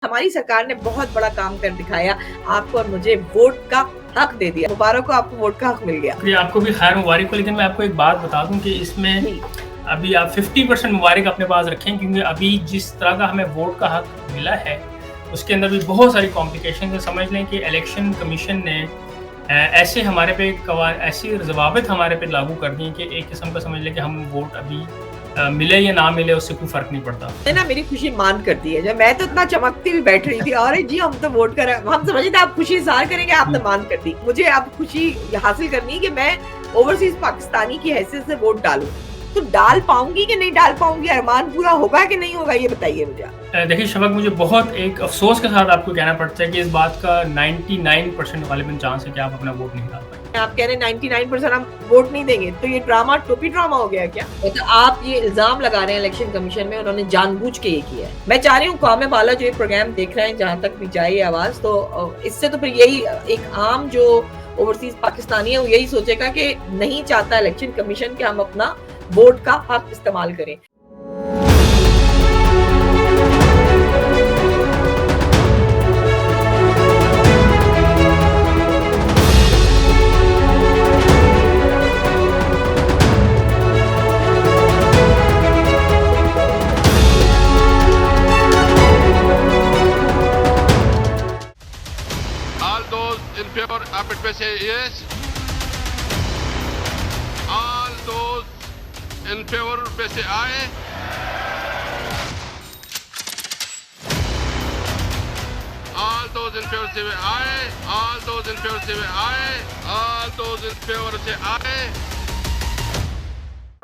हमारी सरकार ने बहुत बड़ा काम कर दिखाया, आपको और मुझे वोट का हक दे दिया। मुबारक हो, आपको वोट का हक मिल गया। शुक्रिया, आपको भी खैर मुबारक हो। लेकिन मैं आपको एक बात बता दूं कि इसमें जी। अभी आप 50% मुबारक अपने पास रखें, क्योंकि अभी जिस तरह का हमें वोट का हक मिला है उसके अंदर भी बहुत सारी कॉम्प्लिकेशन है। समझ लें कि इलेक्शन कमीशन ने ऐसे हमारे पे ऐसी ज़वाबित हमारे पे लागू कर दी कि एक किस्म का समझ लें कि हम वोट अभी मिले या ना मिले उससे कोई फ़र्क नहीं पड़ता। ने ना मेरी खुशी मान कर दी है। जब मैं तो इतना चमकती हुई बैठ रही थी, अरे जी हम तो वोट कर हम समझे थे आप खुशी इज़हार करेंगे, आपने मान कर दी। मुझे अब खुशी हासिल करनी है कि मैं ओवरसीज़ पाकिस्तानी की हैसियत से वोट डालूँ। तो डाल पाऊँगी कि नहीं डाल पाऊँगी? अरमान पूरा होगा कि नहीं होगा? ये बताइए मुझे आप। देखिए शफ़क़, मुझे बहुत एक अफ़सोस के साथ आपको कहना पड़ता है कि इस बात का 99% ग़ालिबन चांस है कि आप अपना वोट नहीं डाल पाएँगे। आप कह रहे हैं 99% हम वोट नहीं देंगे, तो ये ड्रामा टोपी ड्रामा हो गया क्या? तो आप ये इल्ज़ाम लगा रहे हैं इलेक्शन कमीशन में, उन्होंने जानबूझ के ये किया है। मैं चाह रही हूँ कौम बाला जो ये प्रोग्राम देख रहे हैं, जहाँ तक भी जाए ये आवाज़, तो इससे तो फिर यही एक आम जो ओवरसीज़ पाकिस्तानी है, वो यही सोचेगा कि नहीं चाहता इलेक्शन कमीशन कि हम अपना वोट का हक इस्तेमाल करें। All those in favor of it may say yes. All those in favor may say aye. All those in favor say aye. All those in favor say aye. All those in favor say aye.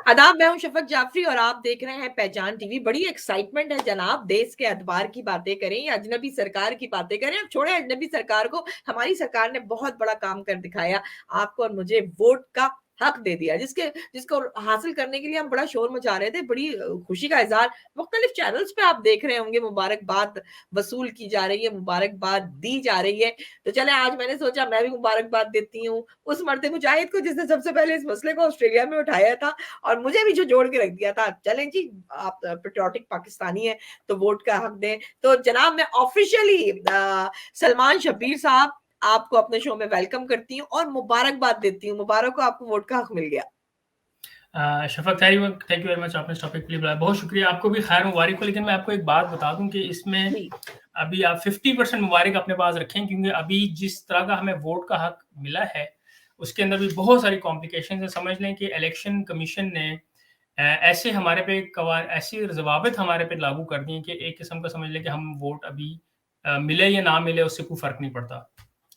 आदाब, मैं हूं शफक जाफरी और आप देख रहे हैं पहचान TV. बड़ी एक्साइटमेंट है जनाब, देश के अखबार की बातें करें या अजनबी सरकार की बातें करें। अब छोड़े अजनबी सरकार को, हमारी सरकार ने बहुत बड़ा काम कर दिखाया, आपको और मुझे वोट का हक दे दिया, जिसको हासिल करने के लिए हम बड़ा शोर मचा रहे थे। बड़ी खुशी का इजहार मुख्तलिफ चैनल्स पे आप देख रहे होंगे, मुबारकबाद वसूल की जा रही है, मुबारकबाद दी जा रही है। तो चले, आज मैंने सोचा मैं भी मुबारकबाद देती हूँ उस मर्द मुजाहिद को जिसने सबसे पहले इस मसले को ऑस्ट्रेलिया में उठाया था और मुझे भी जो जोड़ के रख दिया था। चलें जी, आप पेट्रियोटिक पाकिस्तानी हैं तो वोट का हक दें। तो जनाब, मैं ऑफिशियली सलमान शब्बीर साहब आपको अपने शो में वेलकम करती हूँ और मुबारकबाद देती हूँ। मुबारक हो, आपको वोट का हक मिल गया। शफ़क़, थैंक यू वेरी मच, आपने इस टॉपिक के लिए बुलाया, बहुत शुक्रिया। आपको भी खैर मुबारक हो। लेकिन मैं आपको एक बात बता दूं कि इसमें जी। अभी आप 50% मुबारक अपने पास रखें, क्योंकि अभी जिस तरह का हमें वोट का हक मिला है उसके अंदर भी बहुत सारी कॉम्प्लिकेशन है। समझ लें कि इलेक्शन कमीशन ने ऐसे हमारे पे ऐसी ज़वाबित हमारे पे लागू कर दी कि एक किस्म का समझ लें कि हम वोट अभी मिले या ना मिले उससे कोई फ़र्क नहीं पड़ता।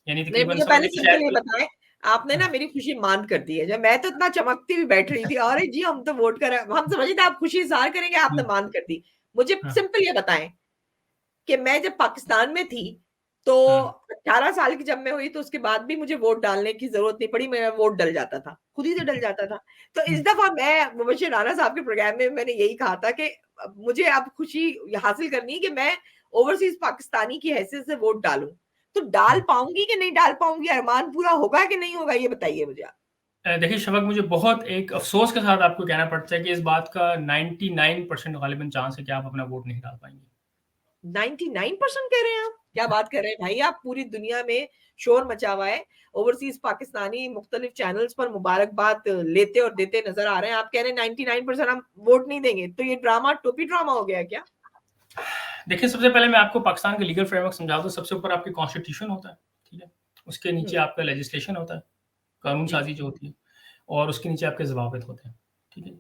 यानी नहीं, तकरीबन मुझे समझ पहले लें कि सिंपल ये शायद बताएँ, आपने ना हाँ, मेरी खुशी मान कर दी है। जब मैं तो इतना चमकती हुई बैठ रही थी, अरे जी हम तो वोट कर हम समझे थे आप खुशी इज़हार करेंगे, आपने हुँ, मान कर दी। मुझे हाँ, सिंपल ये बताएँ कि मैं जब पाकिस्तान में थी, तो हुँ, 18 साल की जब मैं हुई, तो उसके बाद भी मुझे वोट डालने की ज़रूरत नहीं पड़ी, मेरा वोट डल जाता था, खुद ही से डल जाता था। तो हुँ। इस दफ़ा मैं मुबश्शिर राना साहब के प्रोग्राम में मैंने यही कहा था कि मुझे अब खुशी हासिल करनी है कि मैं ओवरसीज़ पाकिस्तानी की हैसियत से वोट डालूँ। तो डाल पाऊँगी कि नहीं डाल पाऊँगी? अरमान पूरा होगा कि नहीं होगा? ये बताइए मुझे आप। देखिए शफ़क़, मुझे बहुत एक अफ़सोस के साथ आपको कहना पड़ता है कि इस बात का 99% ग़ालिबन चांस है कि आप अपना वोट नहीं डाल पाएँगे। 99% कह रहे हैं आप? क्या बात कर रहे हैं भाई, आप पूरी दुनिया में शोर मचा हुआ है। ओवरसीज़ पाकिस्तानी मुख्तलिफ चैनल्स पर मुबारकबाद लेते और देते नज़र आ रहे हैं। आप कह रहे हैं 99% हम वोट नहीं देंगे। तो ये ड्रामा टोपी ड्रामा हो गया क्या? देखिए, सबसे पहले मैं आपको पाकिस्तान का लीगल फ्रेमवर्क समझा दूँ। सबसे ऊपर आपकी कॉन्स्टिट्यूशन होता है, ठीक है? उसके नीचे हुँ, आपका लेजिस्लेशन होता है, कानून जी। साज़ी जो होती है, और उसके नीचे आपके ज़वाबित होते हैं, ठीक है?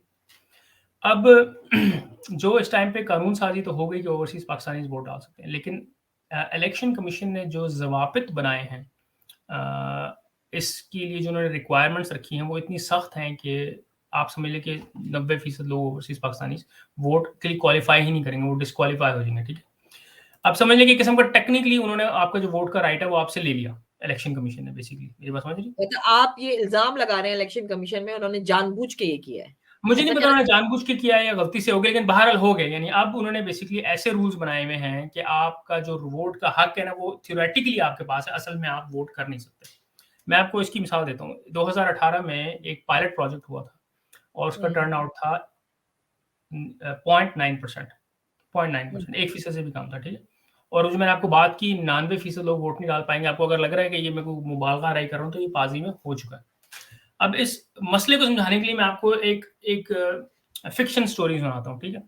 अब जो इस टाइम पे कानून साज़ी तो हो गई कि ओवरसीज़ पाकिस्तानीज़ वोट डाल सकते हैं, लेकिन इलेक्शन कमीशन ने जो ज़वाबित बनाए हैं, इसके लिए जो उन्होंने रिक्वायरमेंट्स रखी हैं, वो इतनी सख्त हैं कि आप समझ लें कि 90% लोग ओवरसीज़ पाकिस्तानीज़ वोट के लिए क्वालीफाई ही नहीं करेंगे, वो डिस्क्वालीफाई हो जाएँगे, ठीक है? आप समझ लें कि एक किस्म का टेक्निकली उन्होंने आपका जो वोट का राइट है, वो आपसे ले लिया, इलेक्शन कमीशन ने बेसिकली। मेरी बात समझ रही हैं? मतलब आप ये इल्ज़ाम लगा रहे हैं इलेक्शन कमीशन में उन्होंने जानबूझ के ये किया है। मुझे नहीं ऐसा पता कह रहे उन्होंने हैं? जानबूझ के किया है या गलती से हो गया, लेकिन बहरहाल हो गए। यानी अब उन्होंने बेसिकली ऐसे रूल्स बनाए हुए हैं कि आपका जो वोट का हक है ना, वो थ्योरेटिकली आपके पास है, असल में आप वोट कर नहीं सकते। मैं आपको इसकी मिसाल देता हूँ। 2018 में एक पायलट प्रोजेक्ट हुआ था और उसका हुँ, टर्नआउट था 0.9%, हुँ, 0.9%, 1% से भी कम था, ठीक है? और जो मैंने आपको बात की 99% लोग वोट नहीं डाल पाएंगे, आपको अगर लग रहा है कि ये मैं को मुबालगा राय कर रहा हूँ, तो ये पाजी में हो चुका है। अब इस मसले को समझाने के लिए मैं आपको एक फिक्शन स्टोरी सुनाता हूँ, ठीक है?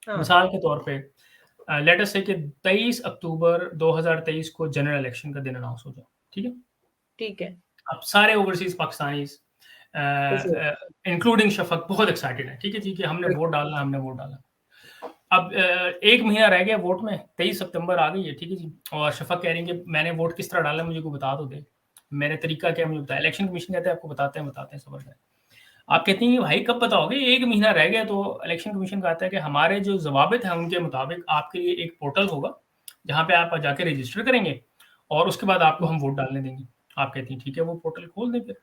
हाँ, मिसाल के तौर पे लेट अस से कि 23 अक्टूबर 2023 को जनरल इलेक्शन का दिन अनाउंस हो जाए, ठीक है? ठीक है। अब सारे ओवरसीज पाकिस्तानीज बिल्कुल। इंक्लूडिंग शफक बहुत एक्साइटेड है, ठीक है जी, कि हमने वोट डालना, हमने वोट डालना। अब 1 महीना रह गया वोट में, 23 सितंबर आ गई है, ठीक है जी, और शफक कह रही है कि मैंने वोट किस तरह डाला, मुझे को बता दो दे, मेरे तरीका क्या है मुझे बताया। इलेक्शन कमीशन कहते हैं आपको बताते हैं, सबर करें। आप कहती हैं कि भाई कब बताओगे, 1 महीना रह गया। तो इलेक्शन कमीशन कहता है कि हमारे जो ज़वाबित हैं उनके मुताबिक आपके लिए एक पोर्टल होगा, जहाँ पे आप जाके रजिस्टर करेंगे और उसके बाद आपको हम वोट डालने देंगे। आप कहती हैं ठीक है, वो पोर्टल खोल दें फिर।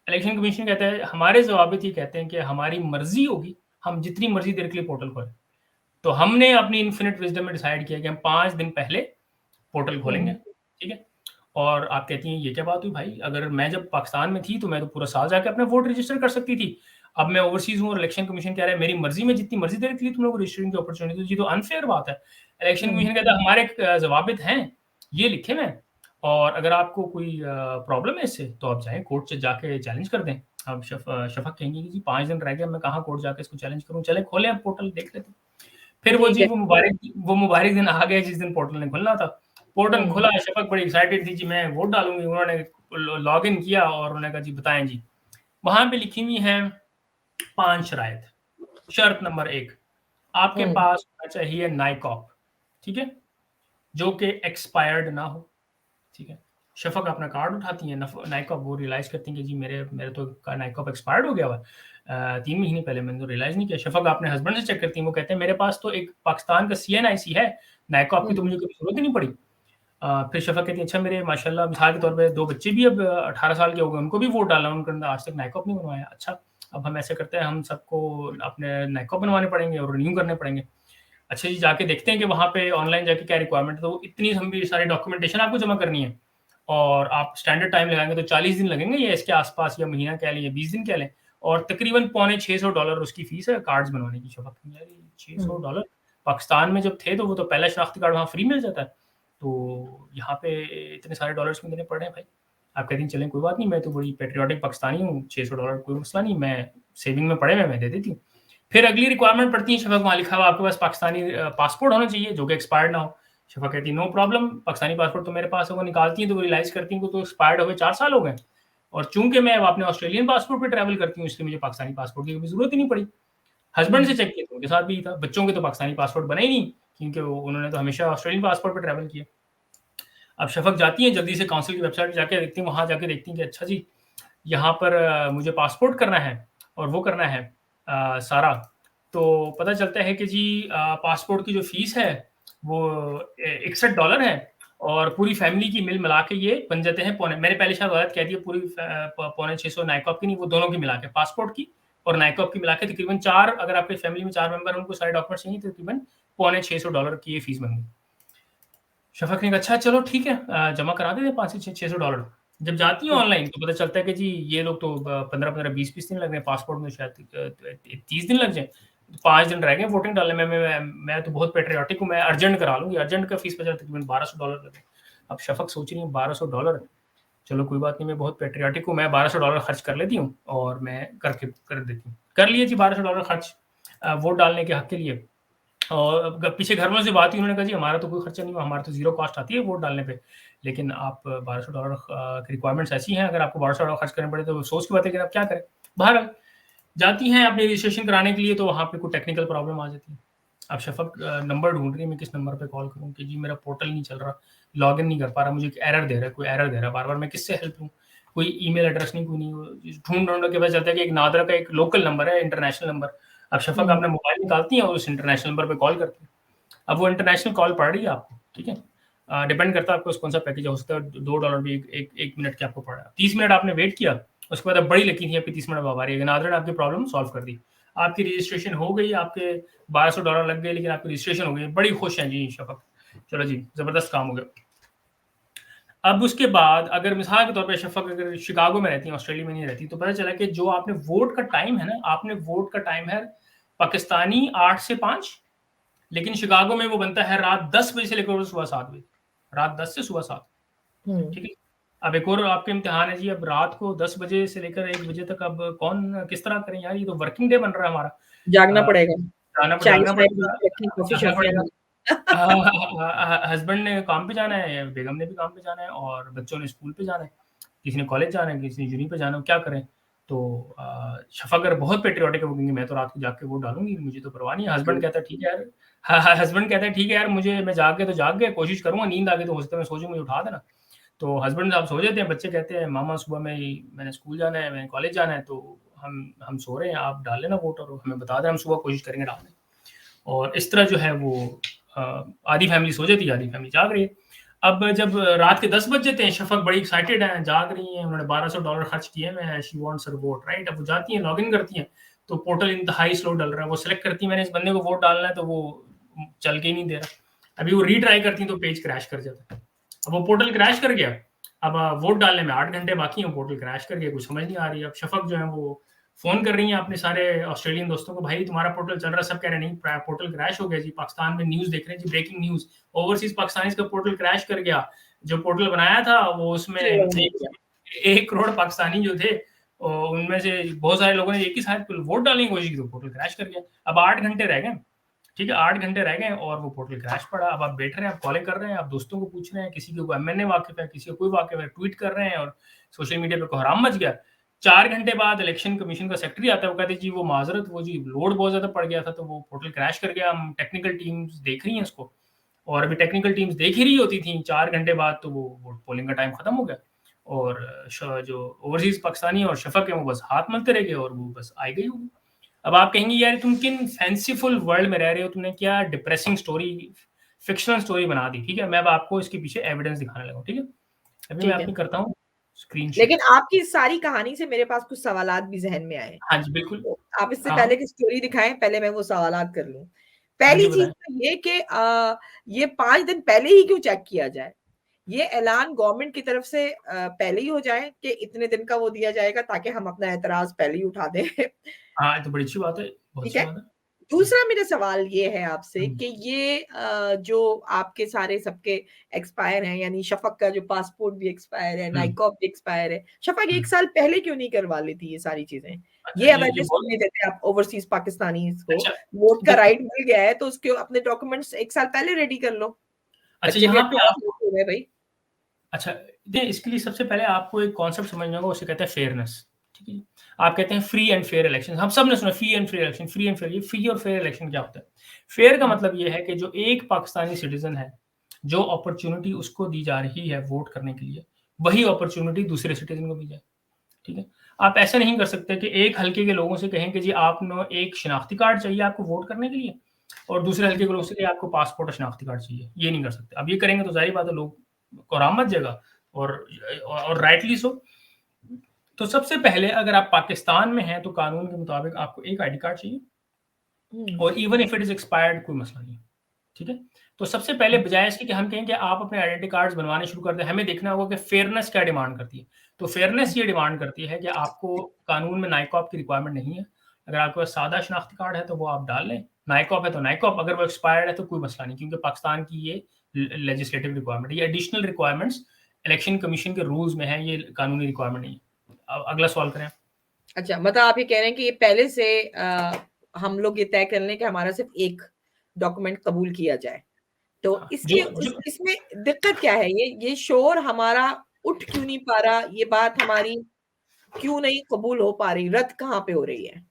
इलेक्शन कमीशन कहता है हमारे ज़वाबित ये कहते हैं कि हमारी मर्ज़ी होगी, हम जितनी मर्ज़ी देर के लिए पोर्टल खोलें। तो हमने अपनी इन्फिनिट विज़डम में डिसाइड किया कि हम 5 दिन पहले पोर्टल खोलेंगे, ठीक है? और आप कहती हैं ये क्या बात हुई भाई, अगर मैं जब पाकिस्तान में थी तो मैं तो पूरा साल जाके अपना वोट रजिस्टर कर सकती थी। अब मैं ओवरसीज़ हूँ और इलेक्शन कमीशन कह रहा है मेरी मर्ज़ी में जितनी मर्ज़ी देर के लिए तुम लोग को रजिस्ट्रेशन की अपॉर्चुनिटी, तो ये तो अनफेयर बात है। इलेक्शन कमीशन कहता है हमारे ज़वाबित हैं, ये लिखे हुए हैं, और अगर आपको कोई प्रॉब्लम है इससे तो आप चाहें कोर्ट से जाके चैलेंज कर दें। अब शफ़क़ कहेंगी कि जी 5 दिन रह गए, मैं कहाँ कोर्ट जाके इसको चैलेंज करूँ, चलें खोलें आप पोर्टल देख लेते हैं। फिर वो ठीक जी है। वो मुबारक दिन आ गया जिस दिन पोर्टल ने खुलना था। पोर्टल खुला, शफ़क़ बड़ी एक्साइटेड थी जी मैं वोट डालूँगी। उन्होंने लॉग इन किया और उन्होंने कहा जी बताएँ जी। वहाँ पे लिखी हुई हैं 5 शराइत। शर्त नंबर 1, आपके पास होना चाहिए नाइकॉप, ठीक है? जो कि एक्सपायर्ड ना हो, ठीक है? शफ़क़ अपना कार्ड उठाती हैं, नाइकॉप, वो रियलाइज़ करती हैं कि जी मेरे तो नाइकॉप एक्सपायर्ड हो गया हुआ है 3 महीने पहले, मैंने तो रियलाइज़ नहीं किया। शफ़क़ अपने हस्बैंड से चेक करती हैं, वो कहते हैं मेरे पास तो एक पाकिस्तान का सीएनआईसी है, नाइकॉप की तो मुझे कभी ज़रूरत ही नहीं पड़ी। फिर शफ़क़ कहती है अच्छा मेरे माशाल्लाह मिसाल के तौर पे 2 बच्चे भी अब 18 साल के हो गए, उनको भी वोट डालना, उन्होंने आज तक नाइकॉप नहीं बनवाया। अच्छा, अब हम ऐसे करते हैं, हम सबको अपने नाइकॉप बनवाने पड़ेंगे और रिन्यू करने पड़ेंगे। अच्छा जी, जाके देखते हैं कि वहाँ पे ऑनलाइन जाके क्या रिक्वायरमेंट है, तो इतनी लंबी सारी डॉक्यूमेंटेशन आपको जमा करनी है और आप स्टैंडर्ड टाइम लगाएँगे तो 40 दिन लगेंगे या इसके आस-पास, या महीना कह लें या 20 दिन कह लें, और तकरीबन पौने $600 उसकी फ़ीस है कार्ड्स बनवाने की। शफ़क़ यार ये $600 पाकिस्तान में जब थे तो वो तो पहला शनाख्ती कार्ड वहाँ फ्री मिल जाता है। तो यहाँ पे इतने सारे डॉलर्स क्यों देने पड़ रहे हैं भाई? आप कहती हैं चलें कोई बात नहीं, मैं तो बड़ी पैट्रियोटिक पाकिस्तानी हूँ, $600 कोई मसला नहीं, मैं सेविंग में पड़े हुए मैं दे देती हूँ। फिर अगली रिक्वायरमेंट पड़ती है, शफ़क़ वहाँ लिखा हुआ आपके पास पाकिस्तानी पासपोर्ट होना चाहिए जो कि एक्सपायर्ड ना हो। शफ़क़ कहती है नो प्रॉब्लम, पाकिस्तानी पासपोर्ट तो मेरे पास है। वो निकालती हैं तो वो रियलाइज़ करती हैं कि तो एक्सपायर्ड हो गए 4 साल हो गए, और चूँकि मैं अब अपने ऑस्ट्रेलियन पासपोर्ट पे ट्रैवल करती हूँ इसलिए मुझे पाकिस्तानी पासपोर्ट की कभी ज़रूरत ही नहीं पड़ी। हस्बैंड से चेक किया तो उनके साथ भी था, बच्चों के तो पाकिस्तानी पासपोर्ट बना ही नहीं क्योंकि उन्होंने तो हमेशा ऑस्ट्रेलियन पासपोर्ट पे ट्रैवल किया। अब शफ़क़ जाती हैं जल्दी से काउंसिल की वेबसाइट पे जाके देखती हैं, वहाँ जाके देखती हैं कि अच्छा जी यहाँ पर मुझे पासपोर्ट करना है और वो करना है सारा। तो पता चलता है कि जी पासपोर्ट की जो फ़ीस है वो $61 है और पूरी फैमिली की मिला के ये बन जाते हैं पौने, मैंने पहले शायद गलत कह दिया, पूरी पौने 600 नाइकॉप की नहीं, वो दोनों की मिला के, पासपोर्ट की और नाइकॉप की मिला के तकरीबन 4, अगर आपकी फैमिली में 4 मेंबर हैं उनको सारे डॉक्यूमेंट्स चाहिए, तकरीबन पौने $600 की ये फ़ीस बन गई। शफ़क़ ने कहा अच्छा चलो ठीक है, जमा करा देते हैं 5 से $600। जब जाती हैं ऑनलाइन तो पता चलता है कि जी ये लोग तो 15-15, 20-20 दिन लग रहे हैं, पासपोर्ट में शायद 30 दिन लग जाएँ। 5 दिन रह गए वोटिंग डालने में, मैं तो बहुत पैट्रियोटिक हूँ, मैं अर्जेंट करा लूँगी, अर्जेंट का फ़ीस बचा तकरीबन $1200 लगे। अब शफ़क़ सोच रही है $1200, चलो कोई बात नहीं, मैं बहुत पैट्रियोटिक हूँ, मैं $1200 खर्च कर लेती हूँ और मैं कर देती हूँ। कर लिए जी $1200 खर्च वोट डालने के हक़ के लिए। और पीछे घर वालों से बात हुई, उन्होंने कहा जी हमारा तो कोई खर्चा नहीं हुआ, हमारा तो ज़ीरो कॉस्ट आती है वोट डालने पे, लेकिन आप $1200 की रिक्वायरमेंट्स ऐसी हैं, अगर आपको $1200 खर्च करने पड़े तो सोच की बात है कि आप क्या करें। बहरहाल जाती हैं अपनी रजिस्ट्रेशन कराने के लिए, तो वहाँ पे कोई टेक्निकल प्रॉब्लम आ जाती है। अब शफ़क़ नंबर ढूँढ रही है, मैं किस नंबर पे कॉल करूँ कि जी मेरा पोर्टल नहीं चल रहा, लॉगिन नहीं कर पा रहा, मुझे एक एरर दे रहा है, कोई एरर दे रहा है बार-बार, मैं किससे हेल्प लूँ? कोई ईमेल एड्रेस नहीं, कोई नहीं, ढूँढ के पता चलता है कि एक नादरा का एक लोकल नंबर है, इंटरनेशनल नंबर। अब शफ़क़ अपना मोबाइल निकालती हैं और उस इंटरनेशनल नंबर पे कॉल करती हैं। अब वो इंटरनेशनल कॉल पड़ रही है आपको, ठीक है? डिपेंड करता है आपको कौन सा पैकेज, हो सकता है $2 भी एक मिनट के आपको पड़ रहा है। 30 मिनट आपने वेट किया, उसके बाद अब बड़ी लकी थी आपकी 30 मिनट अब आ रही है, नादरा ने आपकी प्रॉब्लम सॉल्व कर दी। आपकी रजिस्ट्रेशन हो गई, आपके $1200 लग गए, लेकिन आपकी रजिस्ट्रेशन हो गई, बड़ी खुश हैं जी शफ़क़। चलो जी, ज़बरदस्त काम हो गया। अब उसके बाद अगर मिसाल के तौर पे शफ़क़ अगर शिकागो में रहती हैं, ऑस्ट्रेलिया में नहीं रहती, तो पता चला कि जो आपने वोट का टाइम है ना, आपने वोट का टाइम है पाकिस्तानी 8 से 5, लेकिन शिकागो में वो बनता है रात 10 बजे से लेकर सुबह 7 बजे, रात 10 से सुबह 7, ठीक है। अब एक और आपके इम्तिहान है जी, अब रात को 10 बजे से लेकर 1 बजे तक अब कौन किस तरह करें यार, ये तो वर्किंग डे बन रहा है हमारा। जागना पड़ेगा, जागना चाय पड़ेगा, कॉफी जागना शॉफियाँ पड़ेगा। हस्बैंड ने काम पे जाना है, बेगम ने भी काम पे जाना है और बच्चों ने स्कूल पे जाना है, किसी ने कॉलेज जाना है, किसी ने यूनी पे जाना है, क्या करें? तो शफ़ा बहुत पैट्रियोटिक है, वो कहेंगे मैं तो रात को जाग के वोट डालूँगी, मुझे तो परवाह नहीं है। हस्बैंड कहता है ठीक है यार, हस्बैंड कहता है ठीक है यार, मुझे मैं जाग गए तो जाग गए, कोशिश करूँगा, नींद आ गई तो हो सकता है मैं सो जाऊँ, मुझे उठा देना। तो हस्बैंड साहब सो जाते हैं, बच्चे कहते हैं मामा सुबह में मैंने स्कूल जाना है, मैंने कॉलेज जाना है, तो हम सो रहे हैं, आप डाल लेना वोट और हमें बता दें, हम सुबह कोशिश करेंगे डालने। और इस तरह जो है वो आधी फैमिली सो जाती है, आधी फैमिली जाग रही है। अब जब रात के 10 बज जाते हैं, शफ़क़ बड़ी एक्साइटेड हैं, जाग रही हैं, उन्होंने $1200 खर्च किए हुए हैं, she wants her vote, right? अब वो जाती हैं, लॉगिन करती हैं, तो पोर्टल इंतहाई स्लो डल रहा है। वो सेलेक्ट करती हैं मैंने इस बंदे को वोट डालना है, तो वो चल के ही नहीं दे रहा। अभी वो रीट्राई करती हैं तो पेज क्रैश कर जाता है। अब वो पोर्टल क्रैश कर गया, अब वोट डालने में 8 घंटे बाकी हैं, पोर्टल क्रैश कर गया, कुछ समझ नहीं आ रही। अब शफ़क़ जो है वो फ़ोन कर रही हैं अपने सारे ऑस्ट्रेलियन दोस्तों को, भाई तुम्हारा पोर्टल चल रहा है, सब कह रहे हैं नहीं पोर्टल क्रैश हो गया जी, पाकिस्तान में न्यूज़ देख रहे हैं जी, ब्रेकिंग न्यूज़, ओवरसीज़ पाकिस्तानीज़ का पोर्टल क्रैश कर गया। जो पोर्टल बनाया था वो उसमें 1 करोड़ पाकिस्तानी जो थे, उनमें से बहुत सारे लोगों ने एक ही साथ वोट डालने की कोशिश की, तो पोर्टल क्रैश कर गया। अब 8 घंटे रह गए, ठीक है, 8 घंटे रह गए और वो पोर्टल क्रैश पड़ा। अब आप बैठ रहे हैं, आप कॉलें कर रहे हैं, आप दोस्तों को पूछ रहे हैं, किसी को एमएनए वाकिफ़ है, किसी को कोई वाकिफ़ है, ट्वीट कर रहे हैं और सोशल मीडिया पे कोहराम मच गया। 4 घंटे बाद इलेक्शन कमीशन का सेक्रेटरी आता है, वो कहते हैं जी वो माज़रत, वो जी लोड बहुत ज़्यादा पड़ गया था, तो वो पोर्टल क्रैश कर गया, हम टेक्निकल टीम्स देख रही हैं इसको। और अभी टेक्निकल टीम्स देख ही रही होती थी 4 घंटे बाद, तो वो पोलिंग का टाइम खत्म हो गया और जो ओवरसीज़ पाकिस्तानी और शफ़क़ है, वो बस हाथ मलते रह गए और वो बस आई गई होगी। अब आप कहेंगे यार तुम किन फैंसीफुल वर्ल्ड में रह रहे हो, तुमने क्या डिप्रेसिंग स्टोरी, फिक्शनल स्टोरी बना दी, ठीक है? मैं अब आपको इसके पीछे एविडेंस दिखाने लगा हूँ, ठीक है? अभी मैं ठीक है। अपनी करता हूँ स्क्रीन शेयर। लेकिन आपकी इस सारी कहानी से मेरे पास कुछ सवालात भी ज़हन में आए। हाँ जी, बिल्कुल। तो आप इससे हाँ, पहले हाँ। कि स्टोरी दिखाएँ, पहले मैं वो सवालात कर लूँ। हाँ पहली जी, चीज़ बताएँ। तो ये कि ये 5 दिन पहले ही क्यों चेक किया जाए? ये ऐलान गवर्नमेंट की तरफ से पहले ही हो जाए कि इतने दिन का वो दिया जाएगा ताकि हम अपना एतराज़ पहले ही उठा दें। हाँ, ये तो बड़ी अच्छी बात है, बहुत ठीक अच्छी है? बात है। हुँ, दूसरा मेरा सवाल ये है आपसे हुँ, कि ये जो आपके सारे सबके एक्सपायर हैं, यानी शफ़क़ का जो पासपोर्ट भी एक्सपायर है, हुँ, नाइकॉब भी एक्सपायर है। शफ़क़ हुँ। 1 साल पहले क्यों नहीं करवा लेती ये सारी चीज़ें? अच्छा, ये ये अवेयरनेस बहुत क्यों नहीं देते आप ओवरसीज़ पाकिस्तानीज़ को? अच्छा, वोट का देखिए राइट मिल गया है तो उसके अपने डॉक्यूमेंट्स 1 साल पहले रेडी कर लो। अच्छा बच्चे भी यहाँ पे 18 आप साल के हो गए भई। अच्छा, देखिए इसके लिए सबसे पहले आपको एक कॉन्सेप्ट समझना होगा, उसे कहते हैं फेयरनेस, ठीक है जी? आप कहते हैं फ्री एंड फेयर इलेक्शन, हम सब ने सुना free and fair election, free and fair, ये फ्री और फेयर इलेक्शन क्या होता है? फेयर का हुँ, मतलब ये है कि जो एक पाकिस्तानी सिटीज़न है, जो अपॉर्च्युनिटी उसको दी जा रही है वोट करने के लिए, वही अपॉर्च्युनिटी दूसरे सिटीज़न को भी जाए, ठीक है? आप ऐसा नहीं कर सकते कि एक हल्के के लोगों से कहें कि जी आपने एक शिनाख्ती कार्ड चाहिए आपको वोट करने के लिए और दूसरे हल्के के लोगों से कहें आपको पासपोर्ट और शिनाख्ती कार्ड चाहिए, ये नहीं कर सकते। अब ये करेंगे तो ज़ाहिर बात है लोग कोराम मच जाएगा और राइटली सो। तो सबसे पहले अगर आप पाकिस्तान में हैं तो कानून के मुताबिक आपको एक आईडी कार्ड चाहिए हुँ, और even if it is expired कोई मसला नहीं है, ठीक है? तो सबसे पहले हुँ। बजाय इसके कि हम कहें कि आप अपने आइडेंटिटी कार्ड्स बनवाने शुरू कर दें, हमें देखना होगा कि फेयरनेस क्या डिमांड करती है। तो फेयरनेस ये डिमांड करती है कि आपको कानून में नाइकॉप की रिक्वायरमेंट नहीं है। अगर आपके पास सादा शनाख्ती कार्ड है तो वो आप डाल लें, नाइकॉप है तो नाइकॉप, अगर वो एक्सपायर्ड है तो कोई मसला नहीं क्योंकि पाकिस्तान की ये लेजिस्लेटिव रिक्वायरमेंट है। ये एडिशनल रिक्वायरमेंट्स इलेक्शन कमीशन के रूल्स में है, ये कानूनी रिक्वायरमेंट नहीं है। अगला सवाल करें। अच्छा, मतलब आप ये कह रहे हैं कि ये पहले से हम लोग ये तय कर लें कि हमारा सिर्फ़ एक डॉक्यूमेंट कबूल किया जाए। तो हाँ, इसके उस इसमें दिक्कत क्या है? ये शोर हमारा उठ क्यों नहीं पा रहा? ये बात हमारी क्यों नहीं कबूल हो पा रही? रद्द कहाँ पे हो रही है?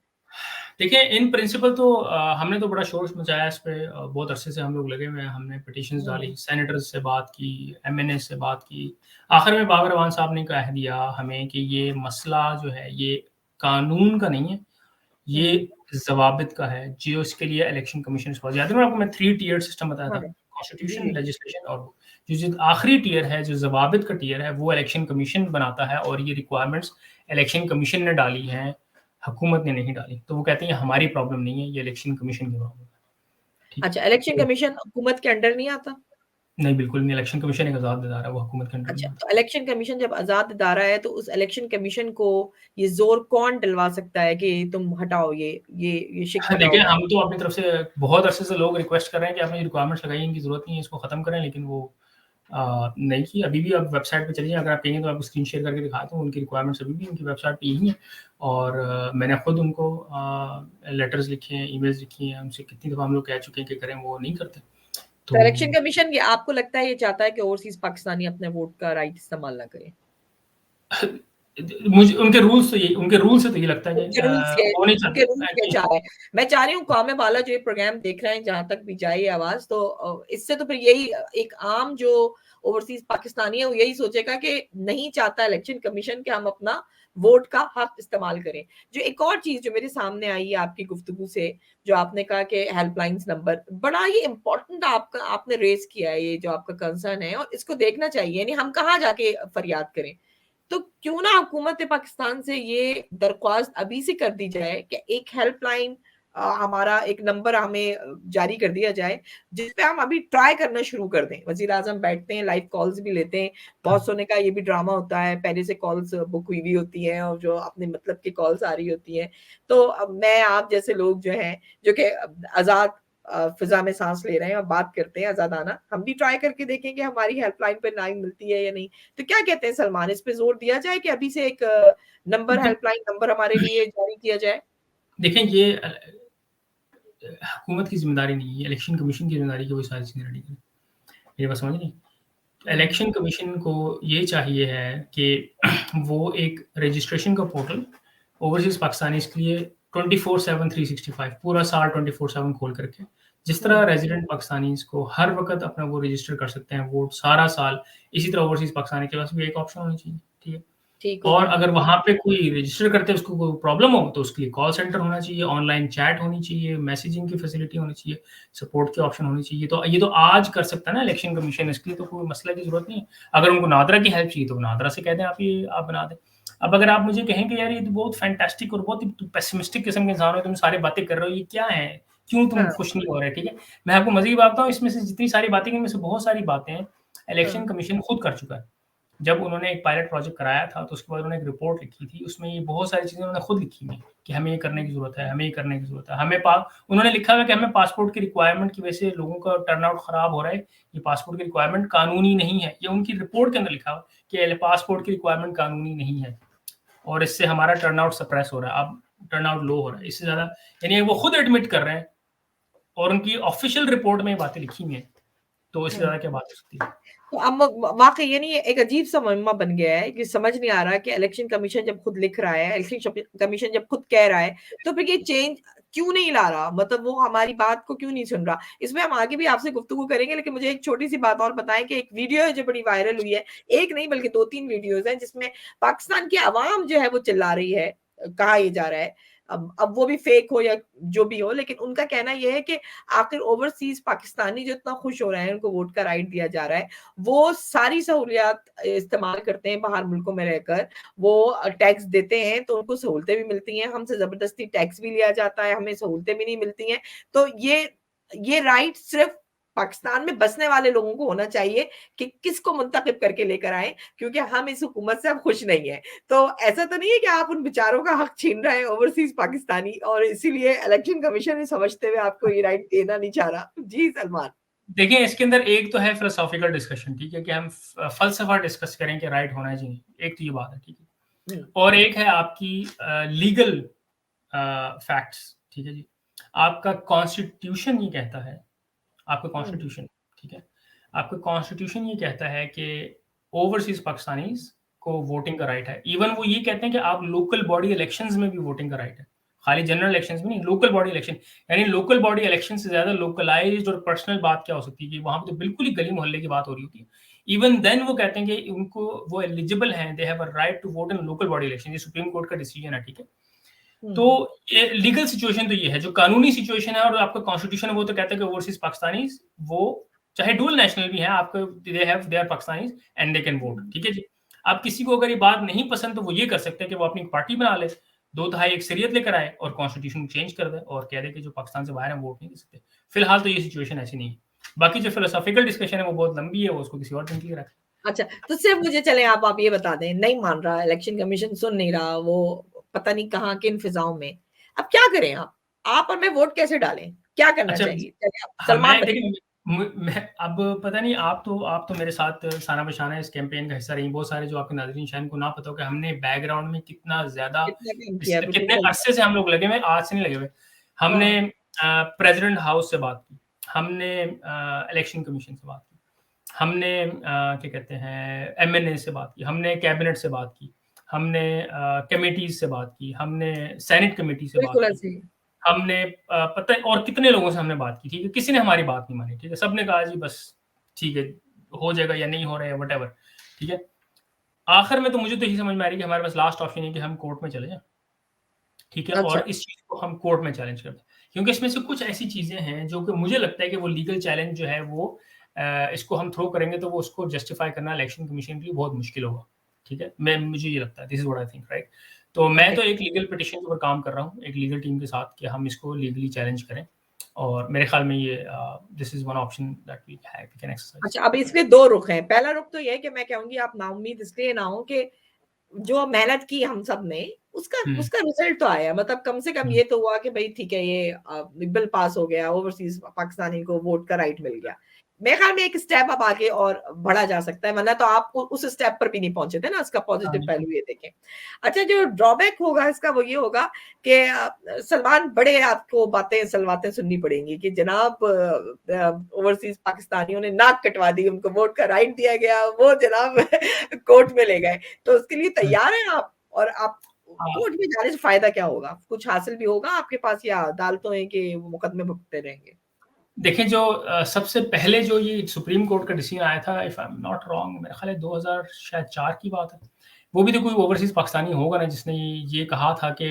देखिए, इन प्रिंसिपल तो हमने तो बड़ा शोर मचाया इस पे, बहुत अरसे से हम लोग लगे हुए हैं, हमने पिटीशंस डाली, हुँ, सेनेटर्स से बात की, एमएनए से बात की। आखिर में बाबर अवान साहब ने कह दिया हमें कि ये मसला जो है, ये कानून का नहीं है, ये हुँ, ज़वाबित का है, जो इसके लिए इलेक्शन कमीशन रिस्पॉन्स याद है ना आपको मैं 3 टियर सिस्टम बताया था, हाँ, जी, कॉन्स्टिट्यूशन, जी। लेजिस्लेशन और वो। जो आखिरी टियर है, जो ज़वाबित का टियर है, वो इलेक्शन कमीशन बनाता है और ये रिक्वायरमेंट्स इलेक्शन कमीशन ने डाली हैं, हुकूमत ने नहीं डाली। तो वो कहते हैं ये हमारी प्रॉब्लम नहीं है, ये इलेक्शन कमीशन की प्रॉब्लम है। ठीक है? अच्छा, इलेक्शन तो कमीशन हुकूमत के अंडर नहीं आता? नहीं, बिल्कुल नहीं, इलेक्शन कमीशन एक आज़ाद इदारा है, वो हुकूमत के अंडर अच्छा, नहीं आता। तो इलेक्शन कमीशन जब आज़ाद इदारा है, तो उस इलेक्शन कमीशन को ये ज़ोर कौन दिलवा सकता है कि तुम हटाओ ये शिक हाँ, हटाओ? देखिए, हम तो अपनी तरफ से बहुत अरसे से लोग रिक्वेस्ट कर रहे हैं कि आपने रिक्वायरमेंट्स लगाई है, इनकी ज़रूरत नहीं है, इसको खत्म करें, लेकिन वो नहीं की। अभी भी आप वेबसाइट पे चलिए, अगर आप कहेंगे तो आपको स्क्रीन शेयर करके दिखाता हूँ, उनकी रिक्वायरमेंट्स अभी भी उनकी वेबसाइट पे यही हैं और मैंने खुद उनको लेटर्स लिखे हैं, ईमेल्स लिखी हैं, उनसे कितनी दफ़ा हम लोग कह चुके हैं कि करें, वो नहीं करते। तो तो इलेक्शन कमीशन ये आपको लगता है ये चाहता है कि ओवरसीज़ पाकिस्तानी अपने वोट का राइट इस्तेमाल ना करें? मुझे उनके रूल्स से तो ये लगता है कि वो नहीं उनके रूल्स चाहते ये कि चाह रहे हैं। मैं चाह रही हूँ कौमे वाला जो ये प्रोग्राम देख रहे हैं, जहाँ तक भी जाए ये आवाज़, तो इससे तो फिर यही एक आम जो ओवरसीज़ पाकिस्तानी है, वो यही सोचेगा कि नहीं चाहता इलेक्शन कमीशन कि हम अपना वोट का हक इस्तेमाल करें। जो एक और चीज़ जो मेरे सामने आई है आपकी गुफ्तगू से, जो आपने कहा कि हेल्पलाइन्स नंबर, बड़ा ही इम्पोर्टेंट आपका आपने रेज़ किया है, ये जो आपका कंसर्न है और इसको देखना चाहिए, यानी हम कहाँ जाके फरियाद करें? तो क्यों ना हुकूमत पाकिस्तान से ये दरख्वास्त अभी से कर दी जाए कि एक हेल्पलाइन हमारा एक नंबर हमें जारी कर दिया जाए, जिस पे हम अभी ट्राई करना शुरू कर दें। वज़ीर-आज़म बैठते हैं, लाइव कॉल्स भी लेते हैं। बहुत सोने का ये भी ड्रामा होता है, पहले से कॉल्स बुक हुई हुई होती हैं और जो अपने मतलब की कॉल्स आ रही होती हैं। तो अब मैं आप जैसे लोग जो हैं, जो कि आज़ाद फ़िज़ा में साँस ले रहे हैं और बात करते हैं आज़ादाना, हम भी ट्राई करके देखें कि हमारी हेल्पलाइन पे लाइन मिलती है या नहीं। तो क्या कहते हैं सलमान, इस पे ज़ोर दिया जाए कि अभी से एक नंबर दे हेल्पलाइन नंबर हमारे लिए जारी किया जाए? देखें ये हुकूमत की ज़िम्मेदारी नहीं है, इलेक्शन कमीशन की ज़िम्मेदारी है कि वो सारी चीज़ें रेडी करें। मेरी बात समझ रही हैं? हुँ, इलेक्शन कमीशन को ये चाहिए है कि वो एक रजिस्ट्रेशन का पोर्टल ओवरसीज़ पाकिस्तानीज़ के लिए 24/7 365 पूरा साल 24/7 खोल कर रखें। जिस तरह हुँ, रेज़िडेंट पाकिस्तानीज़ को हर वक़्त अपना वो रजिस्टर कर सकते हैं वोट सारा साल, इसी तरह ओवरसीज़ पाकिस्तानी के पास भी एक ऑप्शन होना चाहिए, ठीक है? ठीक और होगा। अगर वहाँ पे कोई रजिस्टर करते हैं, उसको कोई प्रॉब्लम हो, तो उसके लिए कॉल सेंटर होना चाहिए, ऑनलाइन चैट होनी चाहिए, मैसेजिंग की फैसिलिटी होनी चाहिए, सपोर्ट के ऑप्शन होने चाहिए। तो ये तो आज कर सकता है ना इलेक्शन कमीशन, इसके लिए तो कोई मसले की ज़रूरत नहीं है। अगर उनको नादरा की हेल्प चाहिए, तो वो नादरा से कह दें आप बना दें। अब अगर आप मुझे कहें कि यार ये तो बहुत फैंटास्टिक और बहुत ही पेसिमिस्टिक किस्म के इंसान हो, तुम सारी बातें कर रहे हो, ये क्या है? क्यों तुम हाँ, खुश नहीं हो रहे, ठीक है? मैं आपको मज़े की बात बताऊँ, इसमें से जितनी सारी बातें की, इनमें से बहुत सारी बातें हाँ, इलेक्शन कमीशन खुद कर चुका है। जब उन्होंने एक पायलट प्रोजेक्ट कराया था, तो उसके बाद उन्होंने एक रिपोर्ट लिखी थी, उसमें ये बहुत सारी चीज़ें उन्होंने खुद लिखी हुई हैं कि हमें ये करने की ज़रूरत है, हमें ये करने की ज़रूरत है। हमें पा उन्होंने लिखा हुआ है कि हमें पासपोर्ट की रिक्वायरमेंट की वजह से लोगों का टर्नआउट खराब हो रहा है, ये पासपोर्ट की रिक्वायरमेंट कानूनी नहीं है। ये उनकी रिपोर्ट के अंदर लिखा हुआ है कि पासपोर्ट की रिक्वायरमेंट कानूनी नहीं है और इससे हमारा टर्नआउट सप्रेस हो रहा है, अब टर्नआउट लो हो रहा है। इससे ज़्यादा यानी वो खुद एडमिट कर रहे हैं और उनकी ऑफ़िशियल रिपोर्ट में ये बातें लिखी हुई हैं, तो इससे हुँ। ज़्यादा क्या बात हो सकती है? तो अब वाक़ई यानी एक अजीब-सा मुअम्मा बन गया है कि समझ नहीं आ रहा कि इलेक्शन कमीशन जब खुद लिख रहा है, इलेक्शन कमीशन जब खुद कह रहा है, तो फिर ये चेंज क्यों नहीं ला रहा? मतलब वो हमारी बात को क्यों नहीं सुन रहा? इसमें हम आगे भी आपसे गुफ्तगू करेंगे, लेकिन मुझे एक छोटी-सी बात और बताएँ कि एक वीडियो है जो बड़ी वायरल हुई है। एक नहीं बल्कि 2-3 वीडियोज़ हैं जिसमें पाकिस्तान की आवाम जो है वो चिल्ला रही है, कहा ये जा रहा है। अब वो भी फेक हो या जो भी हो, लेकिन उनका कहना ये है कि आखिर ओवरसीज़ पाकिस्तानी जो इतना खुश हो रहे हैं, उनको वोट का राइट दिया जा रहा है, वो सारी सहूलियात इस्तेमाल करते हैं बाहर मुल्कों में रहकर। वो टैक्स देते हैं तो उनको सहूलतें भी मिलती हैं, हमसे ज़बरदस्ती टैक्स भी लिया जाता है, हमें सहूलतें भी नहीं मिलती हैं। तो ये राइट सिर्फ़ पाकिस्तान में बसने वाले लोगों को होना चाहिए कि किसको मुंतखब करके लेकर आएँ, क्योंकि हम इस हुकूमत से अब खुश नहीं हैं। तो ऐसा तो नहीं है कि आप उन बेचारों का हक छीन रहे हैं ओवरसीज़ पाकिस्तानी और इसीलिए इलेक्शन कमीशन ये समझते हुए आपको ये राइट देना नहीं चाह रहा? जी, सलमान। देखिए, इसके अंदर एक तो है फिलोसॉफिकल डिस्कशन, ठीक है? कि हम फ़लसफ़ा डिस्कस करें कि राइट होना चाहिए। एक तो ये बात है, ठीक है? हुँ, और एक है आपकी लीगल फैक्ट्स, ठीक है जी? आपका कॉन्स्टिट्यूशन ये कहता है आपका हुँ, कॉन्स्टिट्यूशन, ठीक है? आपका कॉन्स्टिट्यूशन ये कहता है कि ओवरसीज़ पाकिस्तानीज़ को वोटिंग का राइट है। इवन वो ये कहते हैं कि आप लोकल बॉडी इलेक्शंस में भी वोटिंग का राइट है। खाली जनरल इलेक्शंस में नहीं, लोकल बॉडी इलेक्शन यानी लोकल बॉडी इलेक्शन से ज़्यादा लोकलाइज़्ड और पर्सनल बात क्या हो सकती है कि वहाँ पे तो बिल्कुल ही गली-मोहल्ले की बात हो रही होती है। इवन देन वो कहते हैं कि उनको वो एलिजिबल हैं, they have a right to vote in local body election. ये सुप्रीम कोर्ट का डिसीजन है, ठीक है? हुँ, तो ये लीगल सिचुएशन तो ये है, जो कानूनी सिचुएशन है और आपका कॉन्स्टिट्यूशन है वो तो कहता है कि ओवरसीज़ पाकिस्तानीज़ वो चाहे डुअल नेशनल भी हैं, आपको they are Pakistanis and they can vote, हुँ, ठीक है जी? अब किसी को अगर ये बात नहीं पसंद तो वो ये कर सकते हैं कि वो अपनी पार्टी बना ले, 2 तिहाई अक्सरियत लेकर आए और कॉन्स्टिट्यूशन चेंज कर दें और कह दें कि जो पाकिस्तान से बाहर हैं, वोट नहीं दे सकते। फिलहाल तो ये सिचुएशन ऐसी नहीं है। बाकी जो फिलोसॉफिकल डिस्कशन है वो बहुत लंबी है, वो उसको किसी और दिन के लिए रखें। अच्छा, तो सिर्फ मुझे चले आप ये बता दें, नहीं मान रहा, इलेक्शन कमीशन सुन नहीं रहा, वो पता नहीं कहाँ किन फिजाओं में, अब क्या करें आप और मैं वोट कैसे डालें, क्या करना अच्छा, चाहिए? चलिए आप हाँ, सलमान मैं बताइए। देखिए मैं अब पता नहीं, आप तो मेरे साथ साना बशाना इस कैंपेन का हिस्सा रही। बहुत सारे जो आपके नाज़रीन शायद को ना पता हो कि हमने बैकग्राउंड में कितना ज़्यादा कितना काम किया, बिल्कुल कितने सही। अरसे से हम लोग लगे हुए, आज से नहीं लगे हुए। हमने हाँ, प्रेसिडेंट हाउस से बात की, हमने इलेक्शन कमीशन से बात की, हमने क्या कहते हैं एमएनए से बात की, हमने कैबिनेट से बात की, हमने कमिटीज़ से बात की, हमने सेनेट कमेटी से बात बिल्कुल की। ऐसे ही। हमने पता है और कितने लोगों से हमने बात की, ठीक है? किसी ने हमारी बात नहीं मानी, ठीक है? सबने कहा जी बस ठीक है, हो जाएगा या नहीं हो रहा है व्हाटएवर, ठीक है? आखिर में तो मुझे तो यही समझ में आ रही है कि हमारे पास लास्ट ऑप्शन है कि हम कोर्ट में चले जाएँ, ठीक है? अच्छा, और इस चीज़ को हम कोर्ट में चैलेंज करते हैं। क्योंकि इसमें से कुछ ऐसी चीज़ें हैं जो कि मुझे लगता है कि वो लीगल चैलेंज जो है वो इसको हम थ्रो करेंगे तो वो उसको जस्टिफाई करना इलेक्शन कमीशन के लिए बहुत मुश्किल होगा, ठीक है? मुझे ये लगता है, this is what I think, right? तो मैं ओके। तो एक लीगल पिटीशन के ऊपर काम कर रहा हूँ, एक लीगल टीम के साथ कि हम इसको लीगली चैलेंज करें और मेरे ख्याल में ये this is one option that we can exercise. अच्छा, अब इसमें 2 रुख हैं। पहला रुख तो ये है कि मैं कहूँगी आप नाउम्मीद इसलिए ना हों कि जो मेहनत की हम सब ने, उसका हुँ, उसका रिज़ल्ट तो आया। मतलब कम से कम हुँ, ये तो हुआ कि भई ठीक है, ये बिल पास हो गया, ओवरसीज़ पाकिस्तानी को वोट का राइट मिल गया। मेरे ख़्याल में एक स्टेप अब आगे और बढ़ा जा सकता है, वरना तो आप उस स्टेप पर भी नहीं पहुँचे थे ना, इसका हाँ पॉज़िटिव जी, पहलू ये देखें। अच्छा, जो ड्रॉबैक होगा इसका वो ये होगा कि सलमान बड़े आपको सलवातें सुननी पड़ेंगी कि जनाब ओवरसीज़ पाकिस्तानियों ने नाक कटवा दी, उनको वोट का राइट दिया गया, वो जनाब कोर्ट में ले गए। तो उसके लिए हुँ, तैयार हैं आप? और आप हाँ। कोर्ट में जाने से फ़ायदा क्या होगा? कुछ हासिल भी होगा आपके पास या अदालतों हैं कि वो मुकदमे भुगतते रहेंगे? देखिए जो सबसे पहले जो ये सुप्रीम कोर्ट का डिसीजन आया था, if I am not wrong, मेरा ख्याल है 2000 शायद 4 की बात है। वो भी तो कोई ओवरसीज़ पाकिस्तानी होगा ना जिसने ये कहा था कि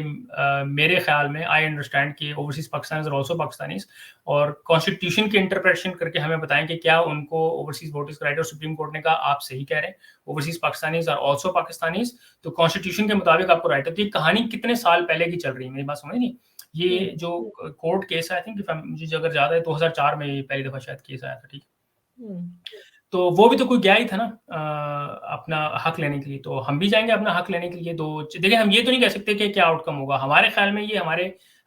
मेरे ख्याल में आई अंडरस्टैंड कि overseas Pakistanis are also Pakistanis और कॉन्स्टिट्यूशन के इंटरप्रिटेशन करके हमें बताएँ कि क्या उनको ओवरसीज़ वोटर्स का राइट है, और सुप्रीम कोर्ट ने कहा आप सही कह रहे हैं, overseas Pakistanis are also Pakistanis, तो कॉन्स्टिट्यूशन के मुताबिक आपको राइट है। तो ये कहानी कितने साल पहले की चल रही है, मेरी बात समझ नहीं? ये हुँ, जो कोर्ट केस है, आई थिंक मुझे अगर याद है 2004 में ये पहली दफ़ा शायद केस आया था, ठीक है? हुँ। तो वो भी तो कोई गया ही था ना अपना हक लेने के लिए, तो हम भी जाएँगे अपना हक लेने के लिए। तो देखिए हम ये तो नहीं कह सकते कि क्या आउटकम होगा। हमारे ख़्याल में ये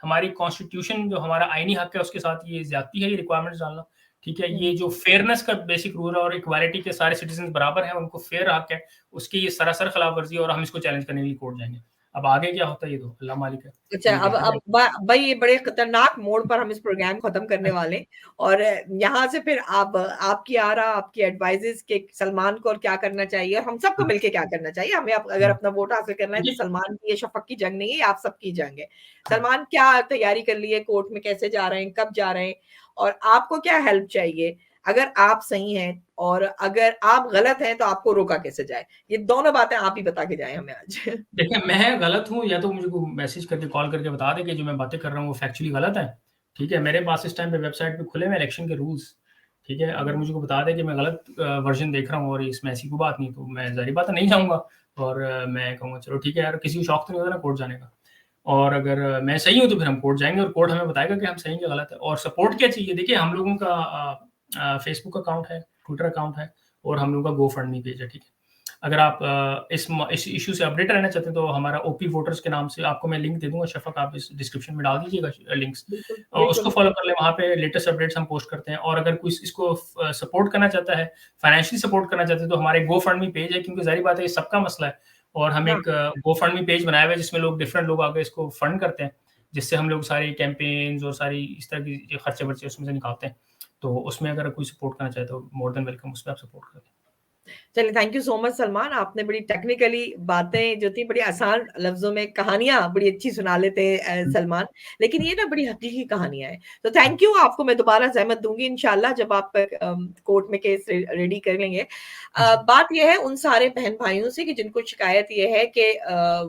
हमारी कॉन्स्टिट्यूशन जो हमारा आईनी हक है उसके साथ ये ज़्यादती है, ये रिक्वायरमेंट्स डालना, ठीक है? ये हुँ। जो फेयरनेस का बेसिक रूल है और इक्वालिटी के सारे सिटिज़न्स बराबर हैं, उनको फेयर हक है, उसकी ये सरासर खिलाफ वर्ज़ी है और हम इसको चैलेंज करने के लिए कोर्ट जाएँगे। अब आगे क्या होता है ये तो अल्लाह मालिक है, अच्छा, ये देखा अब जाएगा। भाई ये बड़े खतरनाक मोड़ पर हम इस प्रोग्राम खत्म करने वाले हैं और यहाँ से फिर आप आपकी आरा, आपकी एडवाइसेस के सलमान को और क्या करना चाहिए और हम सबको हाँ, मिलके क्या करना चाहिए। हमें अगर हाँ। अपना वोट हासिल करना है तो देखिए सलमान की ये शफ़क़ की जंग नहीं है, ये आप सबकी जंग है। हाँ। सलमान क्या तैयारी कर ली है, कोर्ट में कैसे जा रहे हैं, कब जा रहे हैं और आपको क्या हेल्प चाहिए? अगर आप सही हैं और अगर आप गलत हैं तो आपको रोका कैसे जाए? ये दोनों बातें आप ही बता के जाएँ हमें आज। देखिए, मैं गलत हूँ या तो मुझे को मैसेज करके, कॉल करके बता दें कि जो मैं बातें कर रहा हूँ वो फैक्चुअली गलत है, ठीक है? मेरे पास इस टाइम पे वेबसाइट पे खुले हुए इलेक्शन के रूल्स, ठीक है? अगर हुँ, मुझे को बता दें कि मैं गलत वर्ज़न देख रहा हूँ और इसमें ऐसी कोई बात नहीं, तो मैं ज़ाहिर बात है नहीं जाऊँगा और मैं कहूँगा चलो ठीक है यार, किसी को शौक तो नहीं होता ना कोर्ट जाने का। और अगर मैं सही हूँ तो फिर हम कोर्ट जाएँगे और कोर्ट हमें बताएगा कि हम सही हैं या गलत है। और सपोर्ट क्या चाहिए? देखिए हम लोगों का फेसबुक अकाउंट है, ट्विटर अकाउंट है और हम लोगों का गोफंडमी पेज है, ठीक है? अगर आप इस इश्यू से अपडेट रहना चाहते हैं तो हमारा ओपी वोटर्स के नाम से आपको मैं लिंक दे दूँगा, शफ़क़ आप इस डिस्क्रिप्शन में डाल दीजिएगा लिंक्स। बिल्कुल, उसको बिल्कुल। फ़ॉलो कर लें, वहाँ पे लेटेस्ट अपडेट्स हम पोस्ट करते हैं और अगर कोई इसको सपोर्ट करना चाहता है, फाइनेंशियली सपोर्ट करना चाहते हैं तो हमारे गोफंडमी पेज है, क्योंकि ज़ाहिर बात है ये सबका मसला है और हम हाँ। एक गोफंडमी पेज बनाया हुआ है जिसमें लोग डिफरेंट लोग आके इसको फंड करते हैं, जिससे हम लोग सारी कैम्पेन्स और सारी इस तरह की जो खर्चे-वर्चे उसमें से निकालते हैं। तो उसमें अगर कोई सपोर्ट करना चाहे तो मोर देन वेलकम, उसमें आप सपोर्ट करें। चलिए, thank you so much Salman, आपने बड़ी टेक्निकली बातें जो थी बड़ी आसान लफ्ज़ों में कहानियाँ बड़ी अच्छी सुना लेते हैं हुँ, सलमान, लेकिन ये ना बड़ी हकीकी कहानियाँ हैं। तो हुँ, थैंक यू, आपको मैं दोबारा ज़हमत दूँगी इंशाल्लाह जब आप कोर्ट में केस रेडी कर लेंगे। जी, बात ये है उन सारे बहन-भाइयों से कि जिनको शिकायत ये है कि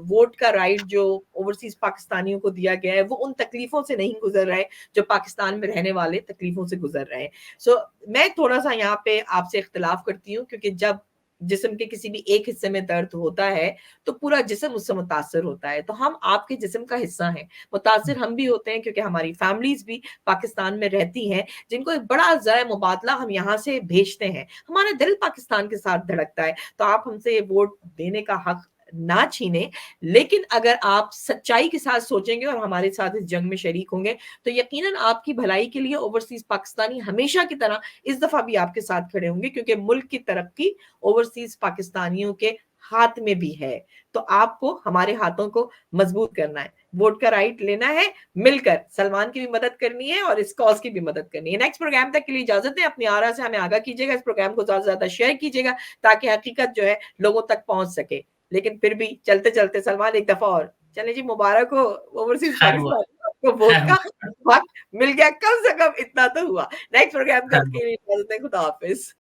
वोट का राइट जो ओवरसीज़ पाकिस्तानियों को दिया गया है, वो उन तकलीफ़ों से नहीं गुज़र रहा है, जो पाकिस्तान में रहने वाले तकलीफ़ों से गुज़र रहे हैं। सो मैं थोड़ा-सा यहाँ पे आपसे इख्तिलाफ़ करती हूँ क्योंकि जब जिस्म के किसी भी एक हिस्से में दर्द होता है, तो पूरा जिस्म उससे मुतासिर होता है। तो हम आपके जिस्म का हिस्सा हैं। मुतासिर हम भी होते हैं क्योंकि हमारी फैमिलीज़ भी पाकिस्तान में रहती हैं, जिनको एक बड़ा ज़राए मुबादला हम यहाँ से भेजते हैं। हमारा दिल पाकिस्तान के साथ धड़कता है, तो आप हमसे ये वोट देने का हक ना छीनें। लेकिन अगर आप सच्चाई के साथ सोचेंगे और हमारे साथ इस जंग में शरीक होंगे, तो यकीनन आपकी भलाई के लिए ओवरसीज़ पाकिस्तानी हमेशा की तरह इस दफ़ा भी आपके साथ खड़े होंगे, क्योंकि मुल्क की तरक्की ओवरसीज़ पाकिस्तानियों के हाथ में भी है। तो आपको हमारे हाथों को मजबूत करना है, वोट का राइट लेना है, मिलकर सलमान की भी मदद करनी है और इस कॉज़ की भी मदद करनी है। नेक्स्ट प्रोग्राम तक के लिए इजाज़त दें, अपनी आरा से हमें आगाह कीजिएगा, इस प्रोग्राम को ज़्यादा से ज़्यादा शेयर कीजिएगा ताकि हकीकत जो है लोगों तक पहुँच सके। लेकिन फिर भी चलते-चलते सलमान एक दफ़ा और, चलें जी, मुबारक हो ओवरसीज़ खैर हुआ, पाकिस्तान, आपको वोट खैर का हुआ। हक मिल गया, कम से कम इतना तो हुआ। नेक्स्ट प्रोग्राम खैर तक हुआ। के लिए इजाज़त दें, खुदा हाफ़िज़।